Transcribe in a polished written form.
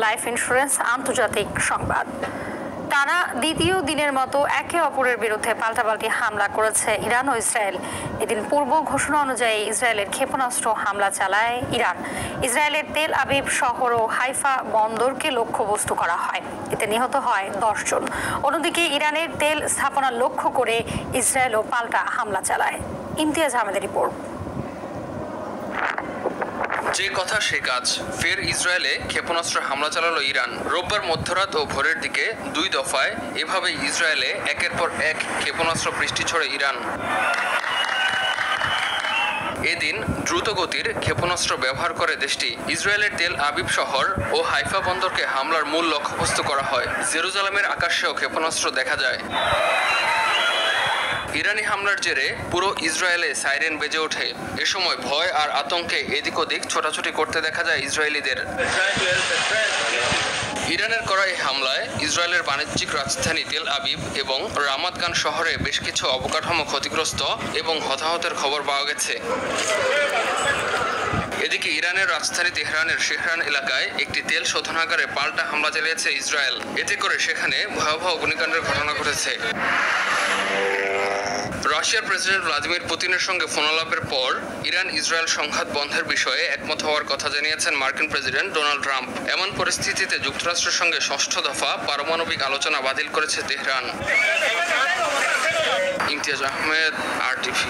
Life insurance আন্তর্জাতিক সংবাদ। টানা দ্বিতীয় দিনের মতো একে অপরের বিরুদ্ধে পাল্টাপাল্টি হামলা করেছে ইরান ও ইসরায়েল। এদিন পূর্ব ঘোষণা অনুযায়ী ইসরায়েলের ক্ষেপণাস্ত্র হামলা চালায় ইরান। ইসরায়েলের তেল আবিব শহর ও হাইফা বন্দরকে লক্ষ্যবস্তু করা হয়, এতে নিহত হয় 10 জন। অন্যদিকে ইরানের তেল স্থাপনা লক্ষ্য করে ইসরায়েলও পাল্টা হামলা চালায়। ইমতিয়াজ আহমেদের রিপোর্ট। যে কথা সে কাজ, ফের ইসরায়েলে ক্ষেপণাস্ত্র হামলা চালালো ইরান। রোববার মধ্যরাত ও ভোরের দিকে 2 দফায় এভাবে ইসরায়েলে একের পর এক ক্ষেপণাস্ত্র বৃষ্টি ছড়ে ইরান। এদিন দ্রুতগতির ক্ষেপণাস্ত্র ব্যবহার করে দেশটি ইসরায়েলের তেল আবিব শহর ও হাইফা বন্দরকে হামলার মূল লক্ষ্যবস্তু করা হয়। জেরুজালেমের আকাশেও ক্ষেপণাস্ত্র দেখা যায়। ইরানি হামলার জেরে পুরো ইসরায়েলে সাইরেন বেজে ওঠে। এ সময় ভয় আর আতঙ্কে এদিক ওদিক ছোটাছুটি করতে দেখা যায় ইসরায়েলিদের। ইরানের করা এই হামলায় ইসরায়েলের বাণিজ্যিক রাজধানী তেল আবিব এবং রামাত গান শহরে বেশ কিছু অবকাঠামো ক্ষতিগ্রস্ত এবং হতাহতের খবর পাওয়া গেছে। এদিকে ইরানের রাজধানী তেহরানের শেহরান এলাকায় একটি তেল শোধনাগারে পাল্টা হামলা চালিয়েছে ইসরায়েল। এতে করে সেখানে ভয়াবহ অগ্নিকাণ্ডের ঘটনা ঘটেছে। রাশিয়ার প্রেসিডেন্ট ভ্লাদিমির পুতিনের সঙ্গে ফোনালাপের পর ইরান ইসরায়েল সংঘাত বন্ধের বিষয়ে একমত হওয়ার কথা জানিয়েছেন মার্কিন প্রেসিডেন্ট ডোনাল্ড ট্রাম্প। এমন পরিস্থিতিতে যুক্তরাষ্ট্রের সঙ্গে 6ষ্ঠ দফা পারমাণবিক আলোচনা বাতিল করেছে তেহরান। ইমতিয়াজ আহমেদ, RTV।